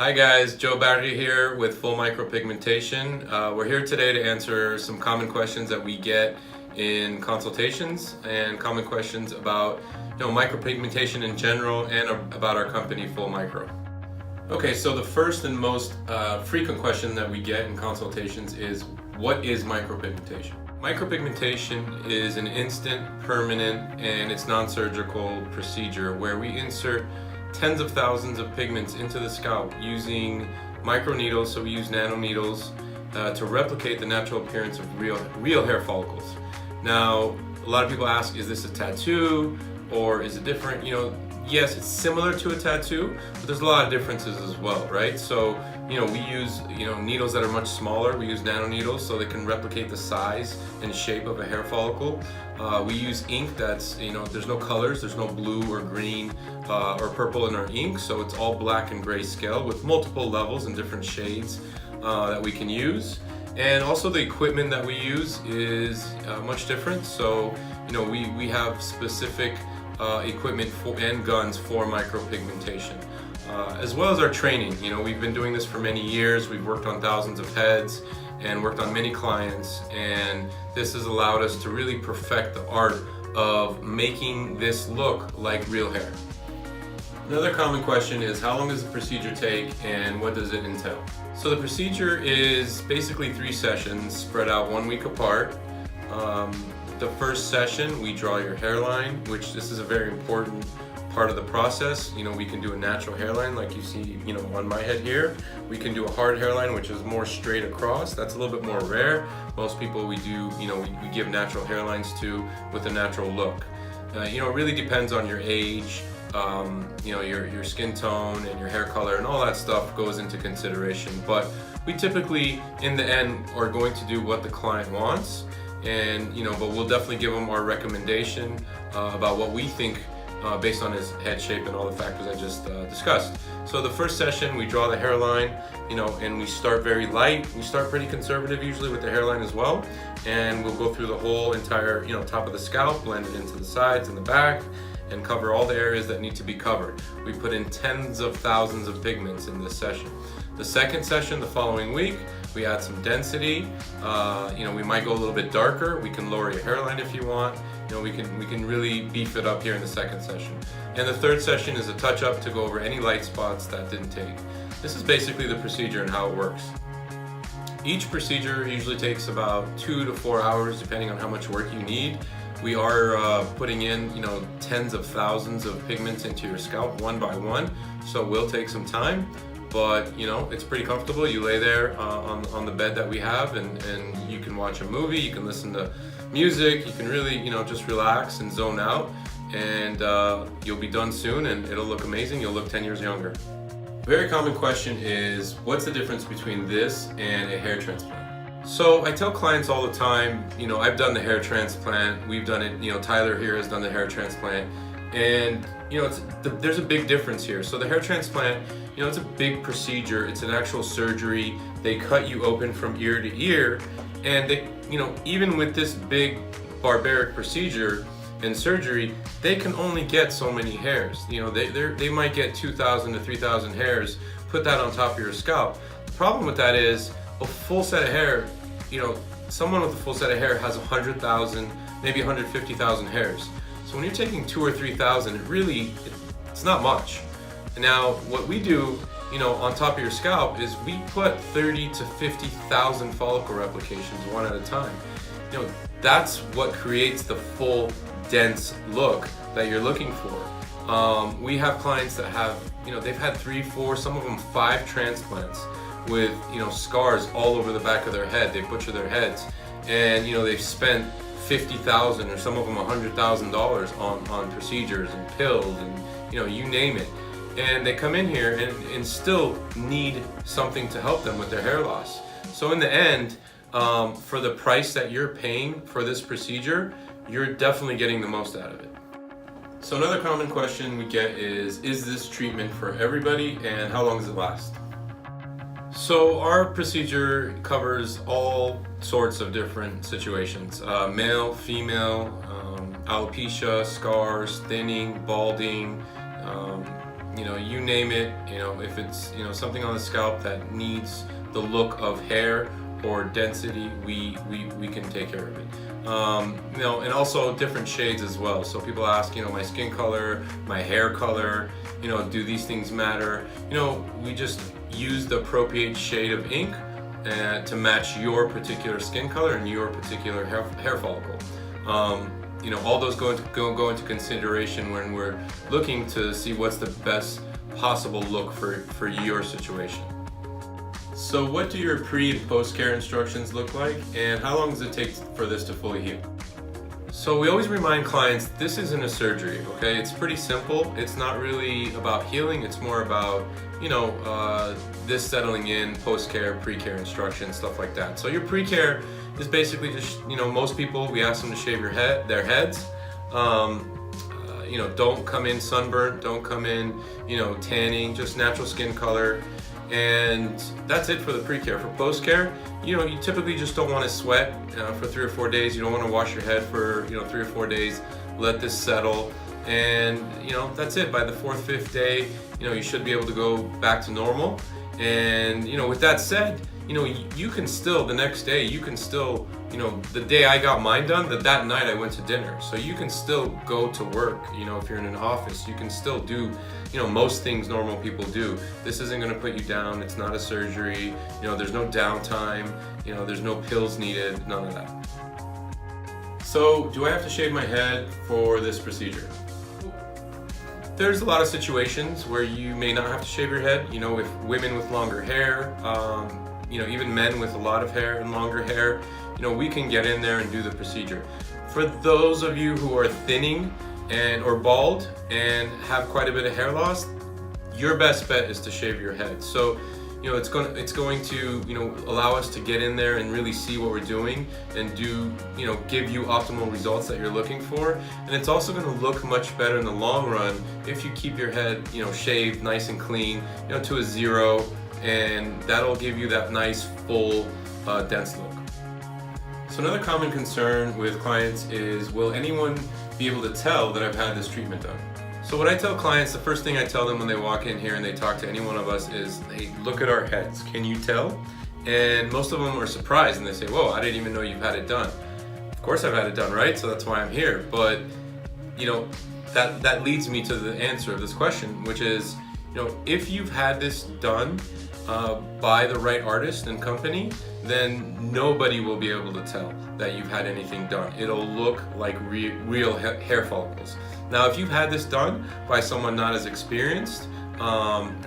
Hi guys, Joe Barghi here with Full Micropigmentation. We're here today to answer some common questions that we get in consultations and common questions about micropigmentation in general and about our company Full Micro. Okay, so the first and most frequent question that we get in consultations is, what is micropigmentation? Micropigmentation is an instant, permanent, and it's non-surgical procedure where we insert tens of thousands of pigments into the scalp using microneedles. So we use nanoneedles to replicate the natural appearance of real hair follicles. Now, a lot of people ask, is this a tattoo or is it different? Yes, it's similar to a tattoo, but there's a lot of differences as well, right? So, we use, needles that are much smaller. We use nanoneedles so they can replicate the size and shape of a hair follicle. We use ink that's, there's no colors, there's no blue or green or purple in our ink, so it's all black and gray scale with multiple levels and different shades that we can use. And also the equipment that we use is much different. So, we have specific equipment and guns for micropigmentation, as well as our training. We've been doing this for many years. We've worked on thousands of heads and worked on many clients, and this has allowed us to really perfect the art of making this look like real hair. Another common question is, how long does the procedure take and what does it entail? So the procedure is basically 3 sessions spread out 1 week apart. The first session, we draw your hairline, which this is a very important part of the process. We can do a natural hairline like you see, on my head here. We can do a hard hairline, which is more straight across. That's a little bit more rare. Most people we do, we give natural hairlines to with a natural look. It really depends on your age, your skin tone and your hair color, and all that stuff goes into consideration. But we typically, in the end, are going to do what the client wants. And but we'll definitely give them our recommendation about what we think based on his head shape and all the factors I just discussed. So the first session, we draw the hairline, and we start very light. We start pretty conservative usually with the hairline as well, and we'll go through the whole entire top of the scalp, blend it into the sides and the back, and cover all the areas that need to be covered. We put in tens of thousands of pigments in this session. The second session, the following week, we add some density. We might go a little bit darker. We can lower your hairline if you want. We can really beef it up here in the second session. And the third session is a touch-up to go over any light spots that didn't take. This is basically the procedure and how it works. Each procedure usually takes about 2 to 4 hours, depending on how much work you need. We are putting in, tens of thousands of pigments into your scalp one by one, so it will take some time. But it's pretty comfortable. You lay there on the bed that we have, and you can watch a movie, you can listen to music, you can really just relax and zone out, and you'll be done soon and it'll look amazing. You'll look 10 years younger. Very common question is, what's the difference between this and a hair transplant? So I tell clients all the time, I've done the hair transplant, we've done it, Tyler here has done the hair transplant, and there's a big difference here. So the hair transplant, it's a big procedure. It's an actual surgery. They cut you open from ear to ear, and they, even with this big barbaric procedure and surgery, they can only get so many hairs. They might get 2,000 to 3,000 hairs. Put that on top of your scalp. The problem with that is a full set of hair. Someone with a full set of hair has 100,000, maybe 150,000 hairs. So when you're taking 2,000 or 3,000, it's not much. Now, what we do, on top of your scalp is we put 30 to 50,000 follicle replications one at a time. That's what creates the full, dense look that you're looking for. We have clients that have, they've had 3, 4, some of them 5 transplants with, scars all over the back of their head. They butcher their heads, and they've spent $50,000 or some of them $100,000 on procedures and pills and you name it. And they come in here and still need something to help them with their hair loss. So in the end, for the price that you're paying for this procedure, you're definitely getting the most out of it. So another common question we get is this treatment for everybody, and how long does it last? So our procedure covers all sorts of different situations, male, female, alopecia, scars, thinning, balding, you name it, if it's, something on the scalp that needs the look of hair or density, we can take care of it. And also different shades as well. So people ask, my skin color, my hair color, do these things matter? We just use the appropriate shade of ink to match your particular skin color and your particular hair follicle. All those go into consideration when we're looking to see what's the best possible look for your situation. So what do your pre and post care instructions look like, and how long does it take for this to fully heal? So we always remind clients this isn't a surgery, okay? It's pretty simple. It's not really about healing. It's more about, this settling in, post-care, pre-care instructions, stuff like that. So your pre-care is basically just, most people, we ask them to shave their heads. Don't come in sunburnt, don't come in, tanning, just natural skin color. And that's it for the pre-care. For post-care, you typically just don't want to sweat for 3 or 4 days. You don't want to wash your head for 3 or 4 days. Let this settle, and that's it. By the 4th, 5th day, you should be able to go back to normal. And with that said, you can still, the next day, you can still, the day I got mine done, that night I went to dinner. So you can still go to work, if you're in an office, you can still do, most things normal people do. This isn't gonna put you down, it's not a surgery, there's no downtime, there's no pills needed, none of that. So, do I have to shave my head for this procedure? There's a lot of situations where you may not have to shave your head, with women with longer hair, even men with a lot of hair and longer hair, we can get in there and do the procedure. For those of you who are thinning or bald and have quite a bit of hair loss, your best bet is to shave your head. So, it's going to, allow us to get in there and really see what we're doing and give you optimal results that you're looking for. And it's also going to look much better in the long run if you keep your head, shaved nice and clean, to a 0, and that'll give you that nice, full, dense look. So another common concern with clients is, will anyone be able to tell that I've had this treatment done? So what I tell clients, the first thing I tell them when they walk in here and they talk to any one of us is, hey, look at our heads. Can you tell? And most of them are surprised and they say, whoa, I didn't even know you've had it done. Of course I've had it done, right? So that's why I'm here. But, that leads me to the answer of this question, which is, if you've had this done by the right artist and company, then nobody will be able to tell that you've had anything done. It'll look like real hair follicles. Now, if you've had this done by someone not as experienced, and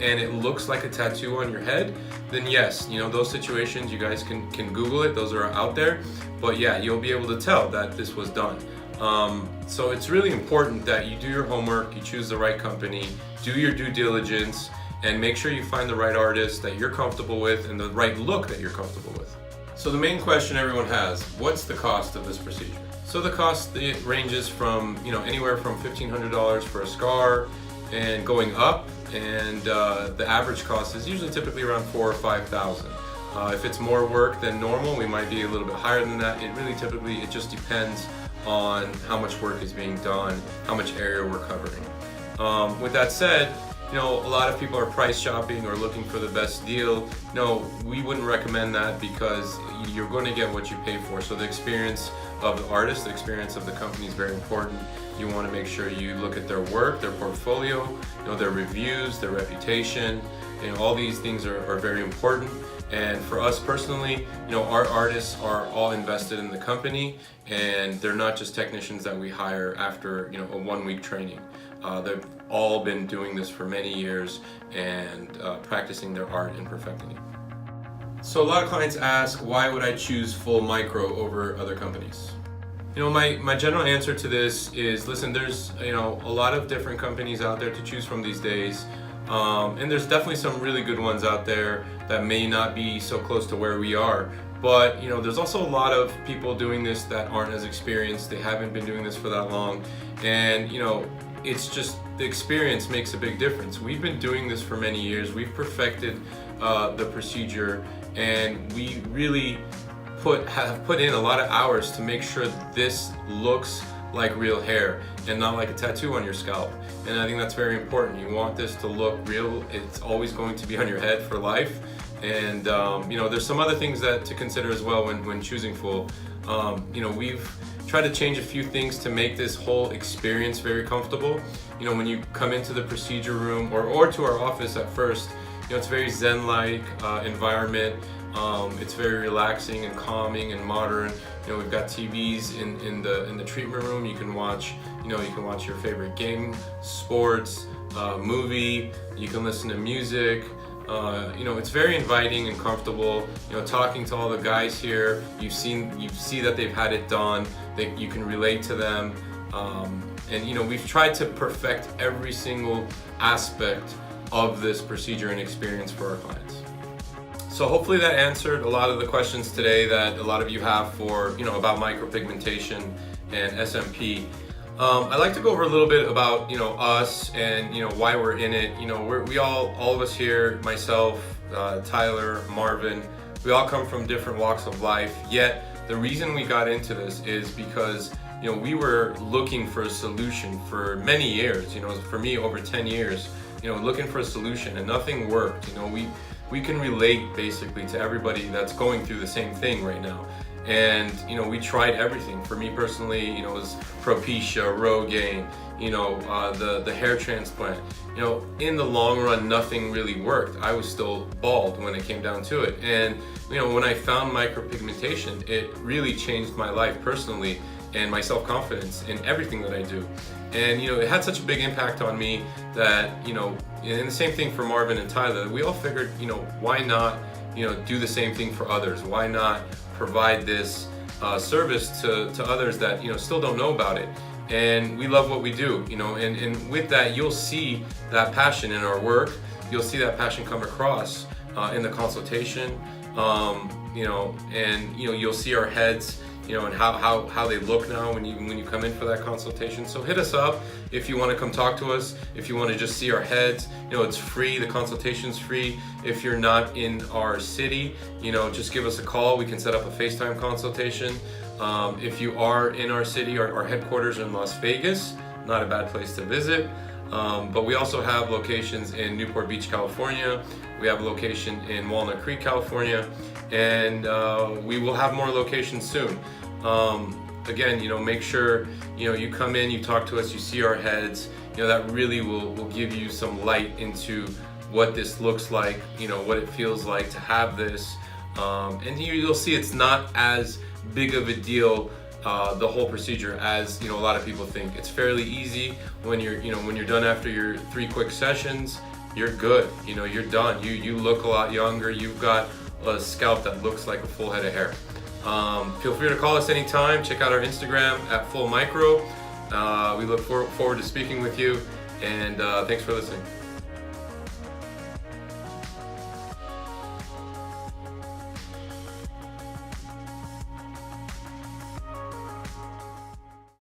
it looks like a tattoo on your head, then yes, those situations, you guys can Google it, those are out there. But yeah, you'll be able to tell that this was done. So it's really important that you do your homework, you choose the right company, do your due diligence, and make sure you find the right artist that you're comfortable with and the right look that you're comfortable with. So the main question everyone has, what's the cost of this procedure? So the cost, it ranges from anywhere from $1,500 for a scar and going up, and the average cost is usually typically around $4,000 or $5,000. If it's more work than normal, we might be a little bit higher than that. It just depends on how much work is being done, how much area we're covering. With that said, a lot of people are price shopping or looking for the best deal. No, we wouldn't recommend that, because you're going to get what you pay for. So the experience of the artist, the experience of the company is very important. You want to make sure you look at their work, their portfolio, their reviews, their reputation. All these things are very important. And for us personally, our artists are all invested in the company, and they're not just technicians that we hire after a 1-week training. They've all been doing this for many years and practicing their art and perfecting it. So a lot of clients ask, why would I choose Full Micro over other companies? My general answer to this is, listen, there's a lot of different companies out there to choose from these days. And there's definitely some really good ones out there that may not be so close to where we are. But there's also a lot of people doing this that aren't as experienced. They haven't been doing this for that long. And it's just, the experience makes a big difference. We've been doing this for many years. We've perfected the procedure, and we really have put in a lot of hours to make sure this looks like real hair and not like a tattoo on your scalp. And I think that's very important. You want this to look real. It's always going to be on your head for life. And there's some other things that to consider as well when choosing Full. We've tried to change a few things to make this whole experience very comfortable. When you come into the procedure room or to our office at first, it's very zen-like environment. It's very relaxing and calming and modern. We've got TVs in the treatment room. You can watch your favorite game, sports, movie. You can listen to music. It's very inviting and comfortable. Talking to all the guys here, you see that they've had it done. That you can relate to them. We've tried to perfect every single aspect of this procedure and experience for our clients. So hopefully that answered a lot of the questions today that a lot of you have about micropigmentation and SMP. I'd like to go over a little bit about us and why we're in it. All of us here, myself, Tyler, Marvin, we all come from different walks of life. Yet the reason we got into this is because we were looking for a solution for many years. For me, over 10 years. Looking for a solution and nothing worked. We can relate basically to everybody that's going through the same thing right now. And we tried everything. For me personally, it was Propecia, Rogaine, the hair transplant. In the long run, nothing really worked. I was still bald when it came down to it. And when I found micropigmentation, it really changed my life personally and my self-confidence in everything that I do. And it had such a big impact on me that and the same thing for Marvin and Tyler. We all figured why not do the same thing for others? Why not provide this service to others that still don't know about it? And we love what we do, and with that you'll see that passion in our work. You'll see that passion come across in the consultation, and you'll see our heads, and how they look now when you come in for that consultation. So hit us up if you want to come talk to us. If you want to just see our heads, it's free. The consultation's free. If you're not in our city, just give us a call. We can set up a FaceTime consultation. If you are in our city, our headquarters are in Las Vegas. Not a bad place to visit. But we also have locations in Newport Beach, California. We have a location in Walnut Creek, California, and we will have more locations soon. Again, make sure you come in, you talk to us, you see our heads. That really will give you some light into what this looks like, what it feels like to have this, and you'll see it's not as big of a deal. The whole procedure as a lot of people think. It's fairly easy. When you're done after your 3 quick sessions, you're good. You're done. You look a lot younger. You've got a scalp that looks like a full head of hair. Feel free to call us anytime. Check out our Instagram at Full Micro. We look forward to speaking with you, and thanks for listening.